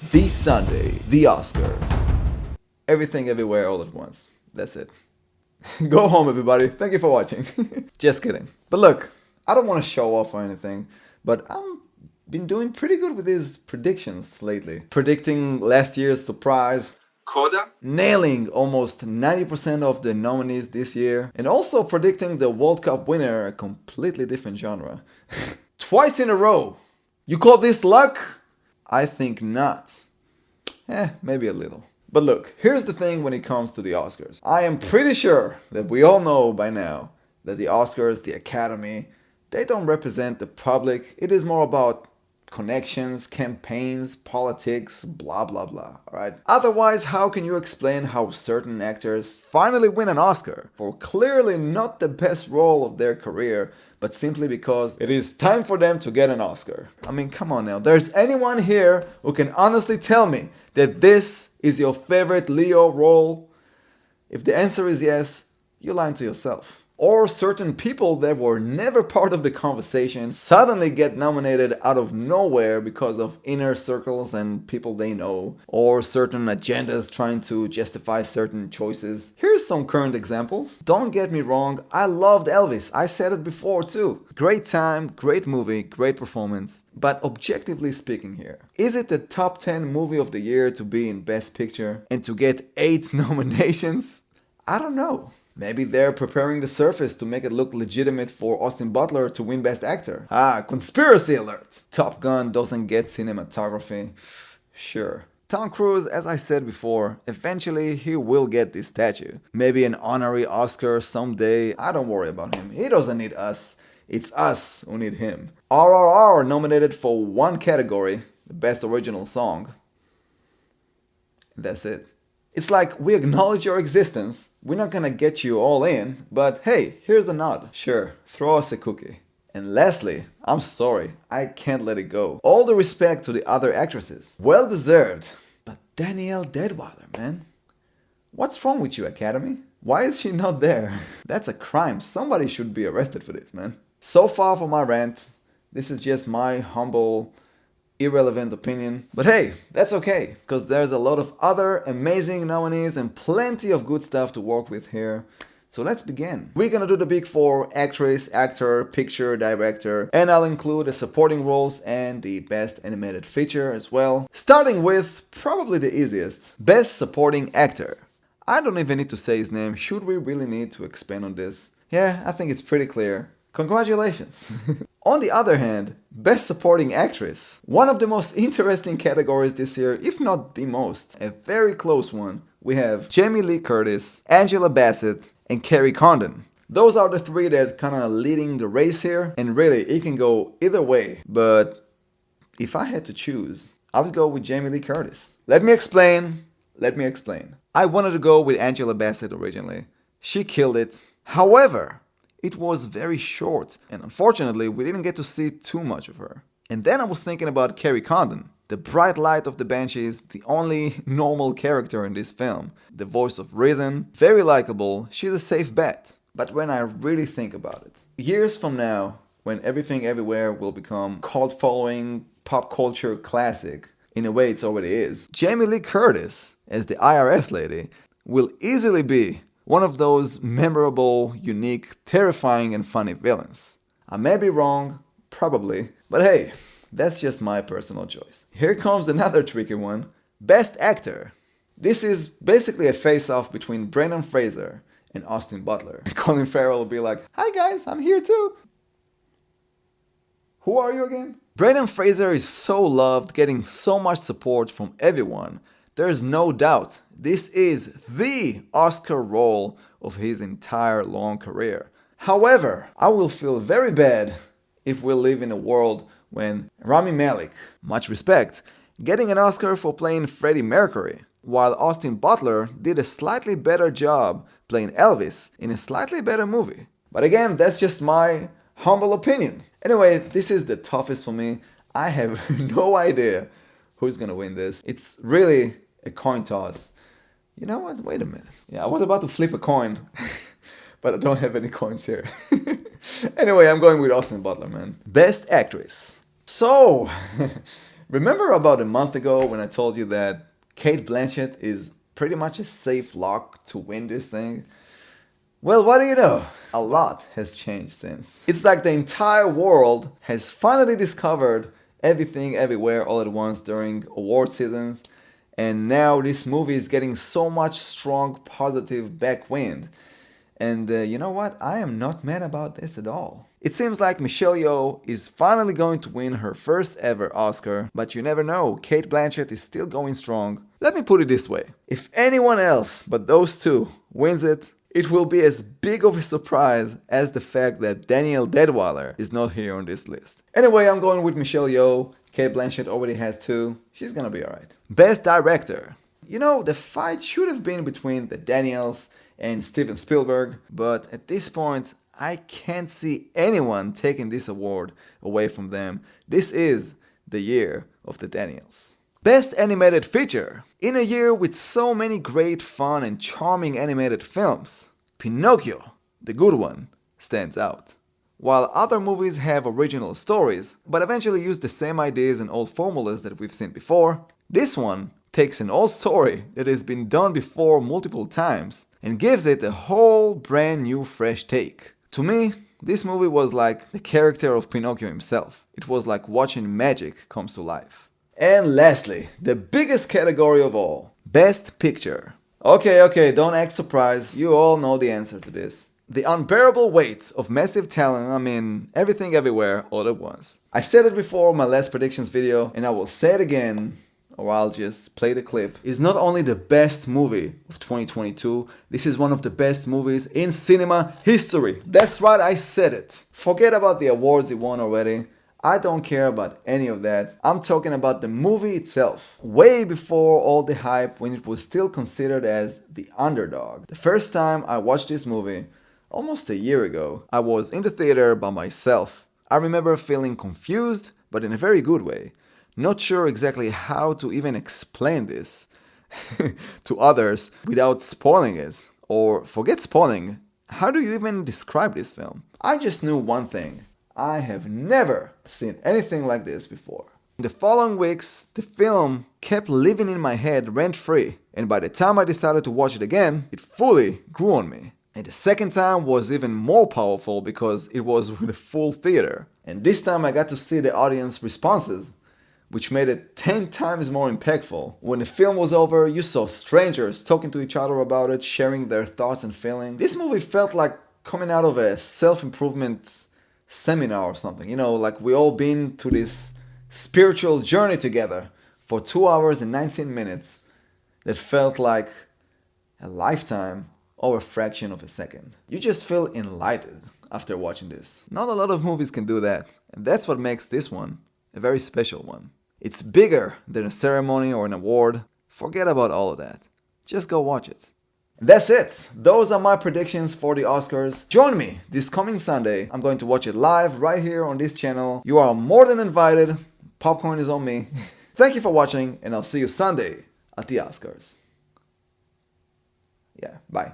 This Sunday, the Oscars. Everything everywhere all at once. That's it. Go home, everybody. Thank you for watching. Just kidding. But look, I don't want to show off or anything, but I'm been doing pretty good with these predictions lately. Predicting last year's surprise, Coda, nailing almost 90% of the nominees this year, and also predicting the World Cup winner, a completely different genre. Twice in a row. You call this luck? I think not. Maybe a little. But look, here's the thing when it comes to the Oscars. I am pretty sure that we all know by now that the Oscars, the Academy, they don't represent the public. It is more about connections, campaigns, politics, blah blah blah, alright? Otherwise, how can you explain how certain actors finally win an Oscar for clearly not the best role of their career, but simply because it is time for them to get an Oscar? I mean, come on now. There's anyone here who can honestly tell me that this is your favorite Leo role? If the answer is yes, you're lying to yourself. Or certain people that were never part of the conversation suddenly get nominated out of nowhere because of inner circles and people they know, or certain agendas trying to justify certain choices. Here's some current examples. Don't get me wrong, I loved Elvis. I said it before too. Great time, great movie, great performance. But objectively speaking here, is it the top 10 movie of the year to be in Best Picture and to get 8 nominations? I don't know. Maybe they're preparing the surface to make it look legitimate for Austin Butler to win Best Actor. Conspiracy alert! Top Gun doesn't get cinematography. Sure. Tom Cruise, as I said before, eventually he will get this statue. Maybe an honorary Oscar someday. I don't worry about him. He doesn't need us. It's us who need him. RRR nominated for one category, the Best Original Song. That's it. It's like, we acknowledge your existence, we're not gonna get you all in, but hey, here's a nod. Sure, throw us a cookie. And lastly, I'm sorry, I can't let it go. All the respect to the other actresses. Well deserved. But Danielle Deadwyler, man. What's wrong with you, Academy? Why is she not there? That's a crime. Somebody should be arrested for this, man. So far for my rant. This is just my humble, irrelevant opinion. But hey, that's okay, because there's a lot of other amazing nominees and plenty of good stuff to work with here. So let's begin. We're gonna do the big four: actress, actor, picture, director, and I'll include the supporting roles and the best animated feature as well. Starting with probably the easiest, best supporting actor. I don't even need to say his name. Should we really need to expand on this? Yeah, I think it's pretty clear. Congratulations! On the other hand, Best Supporting Actress. One of the most interesting categories this year, if not the most. A very close one. We have Jamie Lee Curtis, Angela Bassett, and Carrie Condon. Those are the three that kind of leading the race here, and really, it can go either way. But if I had to choose, I would go with Jamie Lee Curtis. Let me explain. I wanted to go with Angela Bassett originally. She killed it. However, it was very short, and unfortunately, we didn't get to see too much of her. And then I was thinking about Carrie Condon, the bright light of the Banshees, the only normal character in this film, the voice of reason, very likable, she's a safe bet. But when I really think about it, years from now, when Everything Everywhere will become cult following, pop culture classic, in a way it's already is, Jamie Lee Curtis, as the IRS lady, will easily be one of those memorable, unique, terrifying, and funny villains. I may be wrong, probably, but hey, that's just my personal choice. Here comes another tricky one. Best Actor. This is basically a face-off between Brendan Fraser and Austin Butler. Colin Farrell will be like, "Hi guys, I'm here too." Who are you again? Brendan Fraser is so loved, getting so much support from everyone. There's no doubt this is the Oscar role of his entire long career. However, I will feel very bad if we live in a world when Rami Malek, much respect, getting an Oscar for playing Freddie Mercury, while Austin Butler did a slightly better job playing Elvis in a slightly better movie. But again, that's just my humble opinion. Anyway, this is the toughest for me. I have no idea who's gonna win this. It's really a coin toss. You know what? Wait a minute. Yeah, I was about to flip a coin, but I don't have any coins here. Anyway, I'm going with Austin Butler, man. Best Actress. So, Remember about a month ago when I told you that Kate Blanchett is pretty much a safe lock to win this thing? Well, what do you know? A lot has changed since. It's like the entire world has finally discovered Everything Everywhere All at Once during award seasons, and now this movie is getting so much strong positive backwind. And you know what? I am not mad about this at all. It seems like Michelle Yeoh is finally going to win her first ever Oscar, but you never know, Kate Blanchett is still going strong. Let me put it this way. If anyone else but those two wins it, it will be as big of a surprise as the fact that Danielle Deadwyler is not here on this list. Anyway, I'm going with Michelle Yeoh. Kate Blanchett already has 2. She's gonna be alright. Best Director. You know, the fight should have been between the Daniels and Steven Spielberg, but at this point, I can't see anyone taking this award away from them. This is the year of the Daniels. Best Animated Feature. In a year with so many great, fun, and charming animated films, Pinocchio, the good one, stands out. While other movies have original stories, but eventually use the same ideas and old formulas that we've seen before, this one takes an old story that has been done before multiple times and gives it a whole brand new fresh take. To me, this movie was like the character of Pinocchio himself. It was like watching magic comes to life. And lastly, the biggest category of all, Best Picture. Okay, don't act surprised, you all know the answer to this. The unbearable weight of massive talent, Everything Everywhere All at Once. I said it before in my last predictions video, and I will say it again, or I'll just play the clip, is not only the best movie of 2022, this is one of the best movies in cinema history. That's right, I said it. Forget about the awards it won already. I don't care about any of that. I'm talking about the movie itself. Way before all the hype, when it was still considered as the underdog. The first time I watched this movie, almost a year ago, I was in the theater by myself. I remember feeling confused, but in a very good way. Not sure exactly how to even explain this to others without spoiling it. Or forget spoiling, how do you even describe this film? I just knew one thing. I have never seen anything like this before. In the following weeks, the film kept living in my head rent-free, and by the time I decided to watch it again, it fully grew on me. And the second time was even more powerful because it was with a full theater. And this time I got to see the audience responses, which made it 10 times more impactful. When the film was over, you saw strangers talking to each other about it, sharing their thoughts and feelings. This movie felt like coming out of a self-improvement seminar or something. You know, like we all been to this spiritual journey together for 2 hours and 19 minutes that felt like a lifetime or a fraction of a second. You just feel enlightened after watching this. Not a lot of movies can do that, and that's what makes this one a very special one. It's bigger than a ceremony or an award. Forget about all of that. Just go watch it. That's it. Those are my predictions for the Oscars. Join me this coming Sunday. I'm going to watch it live right here on this channel. You are more than invited. Popcorn is on me. Thank you for watching, and I'll see you Sunday at the Oscars. Yeah, bye.